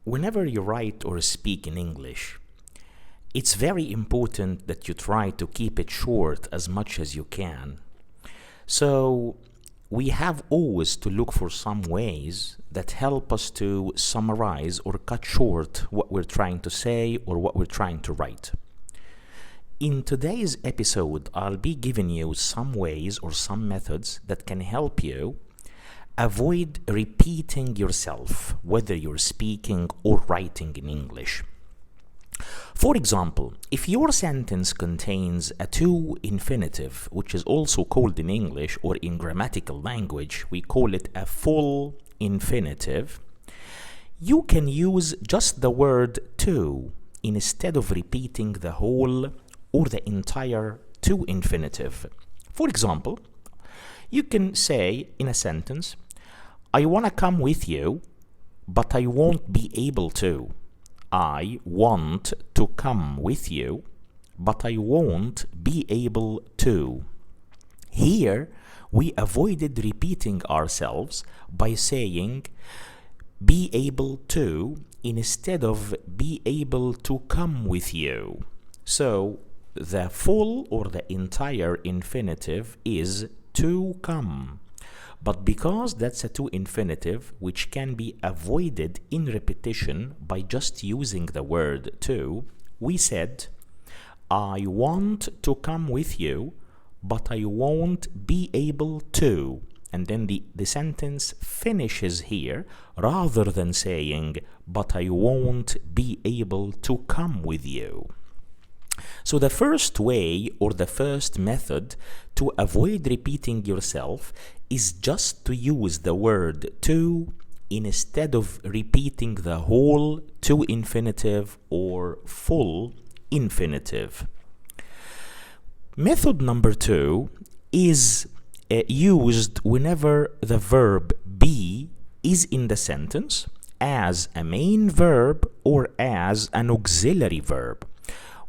Whenever you write or speak in English, it's very important that you try to keep it short as much as you can. So we have always to look for some ways that help us to summarize or cut short what we're trying to say or what we're trying to write. In today's episode, I'll be giving you some ways or some methods that can help you avoid repeating yourself, whether you're speaking or writing in English. For example, if your sentence contains a to infinitive, which is also called in English or in grammatical language, we call it a full infinitive, you can use just the word to instead of repeating the whole or the entire to infinitive. For example, you can say in a sentence, I want to come with you, but I won't be able to. I want to come with you, but I won't be able to. Here, we avoided repeating ourselves by saying be able to instead of be able to come with you. So, the full or the entire infinitive is to come. But because that's a to infinitive, which can be avoided in repetition by just using the word to, we said, I want to come with you, but I won't be able to. And then the sentence finishes here, rather than saying, but I won't be able to come with you. So the first way or the first method to avoid repeating yourself is just to use the word to instead of repeating the whole to infinitive or full infinitive. Method number 2 is used whenever the verb be is in the sentence as a main verb or as an auxiliary verb.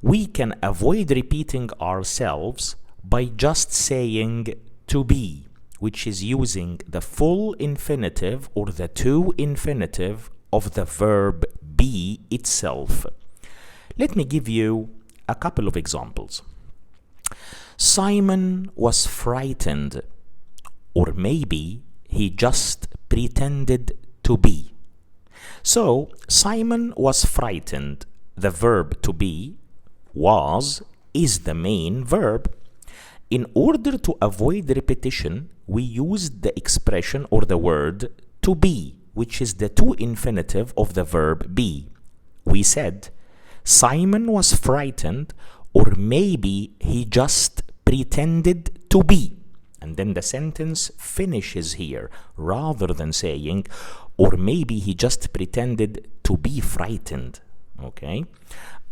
We can avoid repeating ourselves by just saying to be, which is using the full infinitive or the to infinitive of the verb be itself. Let me give you a couple of examples. Simon was frightened, or maybe he just pretended to be. So, Simon was frightened. The verb to be is the main verb. In order to avoid repetition, we used the expression or the word to be, which is the to infinitive of the verb be. We said, Simon was frightened, or maybe he just pretended to be. And then the sentence finishes here, rather than saying, or maybe he just pretended to be frightened. Okay?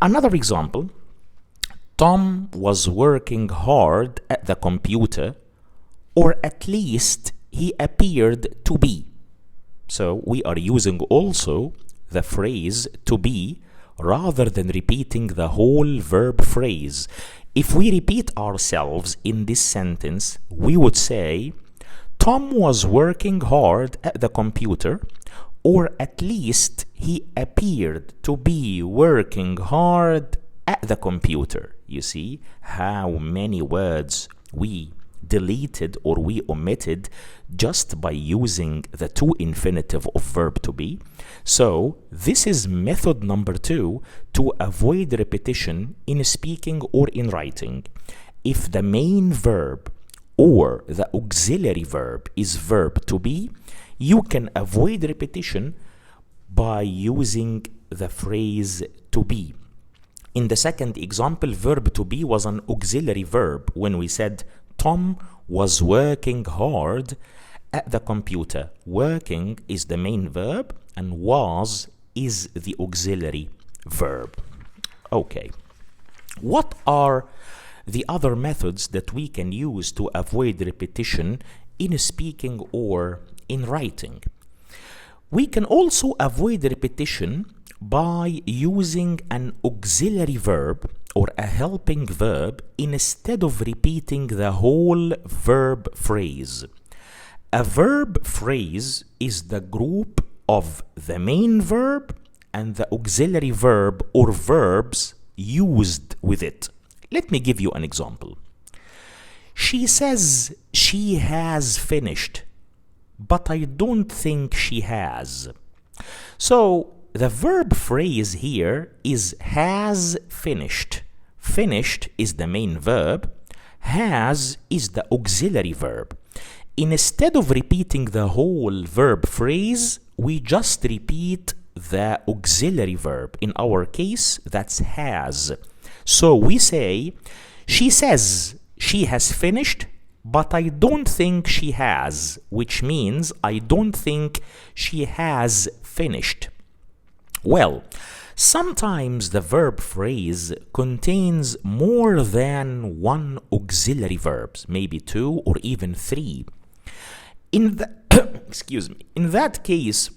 Another example, Tom was working hard at the computer, or at least he appeared to be. So we are using also the phrase to be rather than repeating the whole verb phrase. If we repeat ourselves in this sentence, we would say, Tom was working hard at the computer, or at least he appeared to be working hard at the computer. You see how many words we deleted or we omitted just by using the to infinitive of verb to be. So this is method number 2 to avoid repetition in speaking or in writing. If the main verb or the auxiliary verb is verb to be, you can avoid repetition by using the phrase to be. In the second example, verb to be was an auxiliary verb when we said Tom was working hard at the computer. Working is the main verb and was is the auxiliary verb. Okay. What are the other methods that we can use to avoid repetition in speaking or in writing? We can also avoid repetition by using an auxiliary verb or a helping verb instead of repeating the whole verb phrase. A verb phrase is the group of the main verb and the auxiliary verb or verbs used with it. Let me give you an example. She says she has finished, but I don't think she has. So the verb phrase here is has finished. Finished is the main verb. Has is the auxiliary verb. Instead of repeating the whole verb phrase, we just repeat the auxiliary verb. In our case, that's has. So we say, she says she has finished, but I don't think she has, which means I don't think she has finished. Well, sometimes the verb phrase contains more than one auxiliary verb, maybe 2 or even 3. In that case,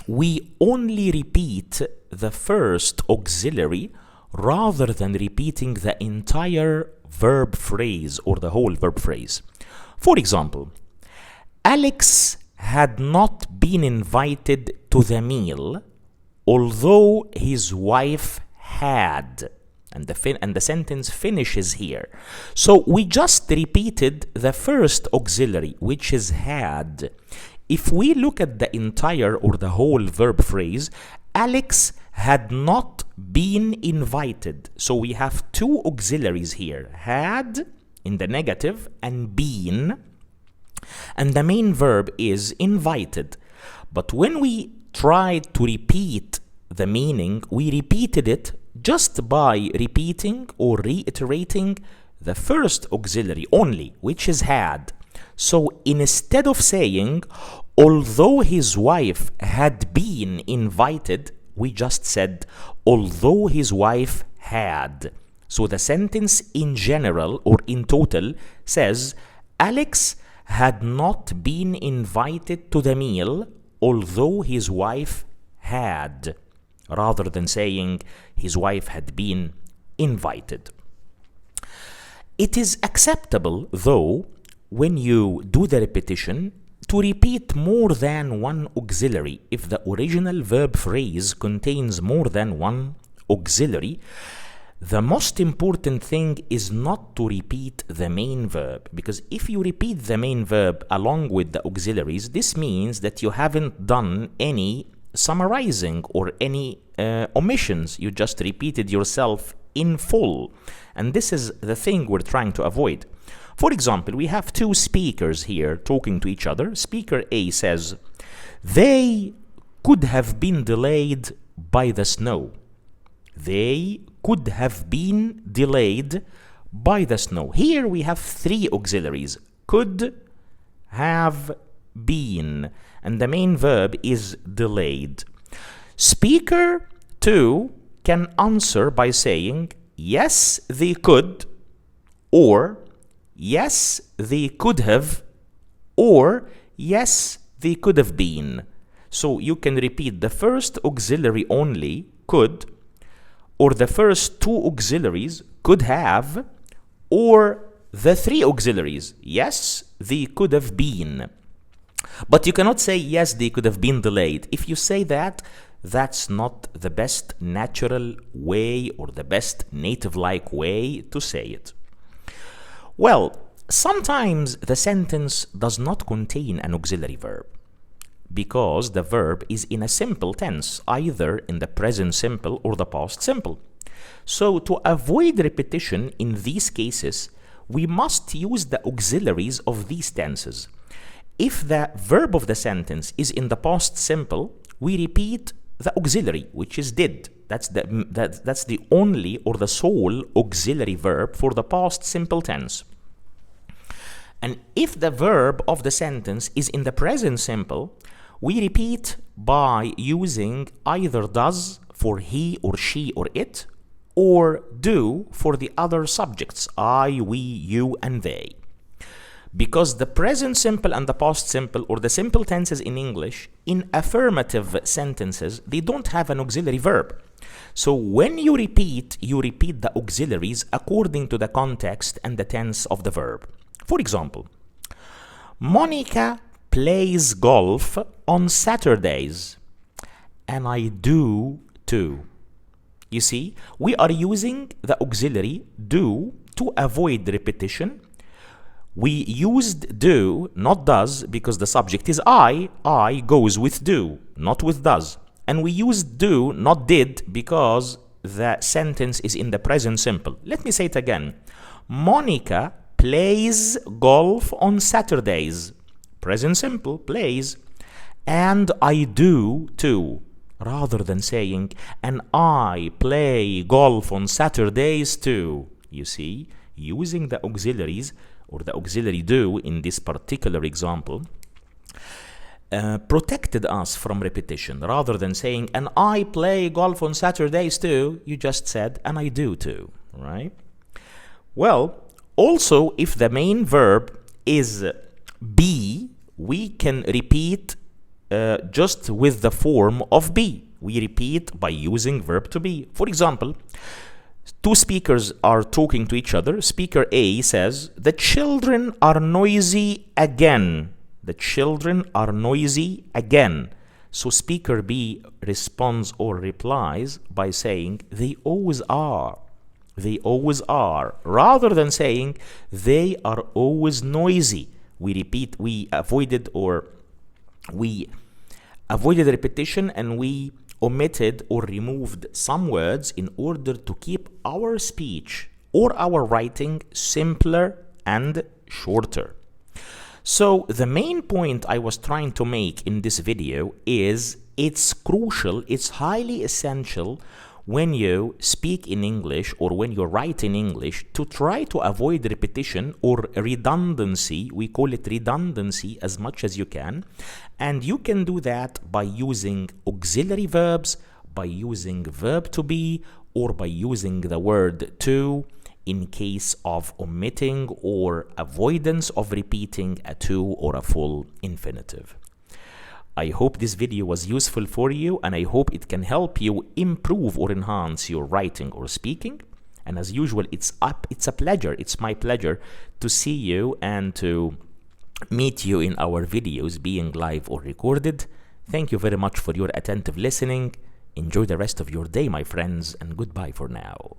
we only repeat the first auxiliary rather than repeating the entire verb phrase or the whole verb phrase. For example, Alex had not been invited to the meal, although his wife had. And the sentence finishes here. So we just repeated the first auxiliary, which is had. If we look at the entire or the whole verb phrase, Alex had not been invited. So we have 2 auxiliaries here, had in the negative and been, and the main verb is invited. But when we tried to repeat the meaning, we repeated it just by repeating or reiterating the first auxiliary only, which is had. So instead of saying, although his wife had been invited, we just said, although his wife had. So the sentence in general or in total says, Alex had not been invited to the meal, although his wife had, rather than saying his wife had been invited. It is acceptable, though, when you do the repetition, to repeat more than one auxiliary if the original verb phrase contains more than one auxiliary. The most important thing is not to repeat the main verb, because if you repeat the main verb along with the auxiliaries, this means that you haven't done any summarizing or any omissions. You just repeated yourself in full. And this is the thing we're trying to avoid. For example, we have 2 speakers here talking to each other. Speaker A says, they could have been delayed by the snow. They could have been delayed by the snow. Here we have 3 auxiliaries. Could have been. And the main verb is delayed. Speaker 2 can answer by saying, yes, they could, or yes, they could have, or yes, they could have been. So you can repeat the first auxiliary only, could, or the first 2 auxiliaries, could have, or the 3 auxiliaries, yes, they could have been. But you cannot say, yes, they could have been delayed. If you say that, that's not the best natural way or the best native-like way to say it. Well, sometimes the sentence does not contain an auxiliary verb because the verb is in a simple tense, either in the present simple or the past simple. So to avoid repetition in these cases, we must use the auxiliaries of these tenses. If the verb of the sentence is in the past simple, we repeat the auxiliary, which is did. That's the only or the sole auxiliary verb for the past simple tense. And if the verb of the sentence is in the present simple, we repeat by using either does for he or she or it, or do for the other subjects, I, we, you, and they. Because the present simple and the past simple, or the simple tenses in English, in affirmative sentences, they don't have an auxiliary verb. So when you repeat the auxiliaries according to the context and the tense of the verb. For example, Monica plays golf on Saturdays. and I do too. You see, we are using the auxiliary do to avoid repetition. We used do, not does, because the subject is I goes with do, not with does. And we used do, not did, because the sentence is in the present simple. Let me say it again. Monica plays golf on Saturdays. Present simple, plays. And I do too. Rather than saying, and I play golf on Saturdays too. You see, using the auxiliaries, or the auxiliary do in this particular example, protected us from repetition. Rather than saying, and I play golf on Saturdays too, you just said, and I do too, right? Well, also, if the main verb is be, we can repeat just with the form of be. We repeat by using verb to be. For example, two speakers are talking to each other. Speaker A says, the children are noisy again. The children are noisy again. So speaker B responds or replies by saying, they always are. They always are. Rather than saying, they are always noisy. We avoided repetition, and we omitted or removed some words in order to keep our speech or our writing simpler and shorter. So the main point I was trying to make in this video is it's crucial, it's highly essential when you speak in English or when you write in English to try to avoid repetition or redundancy. We call it redundancy as much as you can. And you can do that by using auxiliary verbs, by using verb to be, or by using the word to in case of omitting or avoidance of repeating a to or a full infinitive. I hope this video was useful for you, and I hope it can help you improve or enhance your writing or speaking. And as usual, it's my pleasure to see you and to meet you in our videos, being live or recorded. Thank you very much for your attentive listening. Enjoy the rest of your day, my friends, and goodbye for now.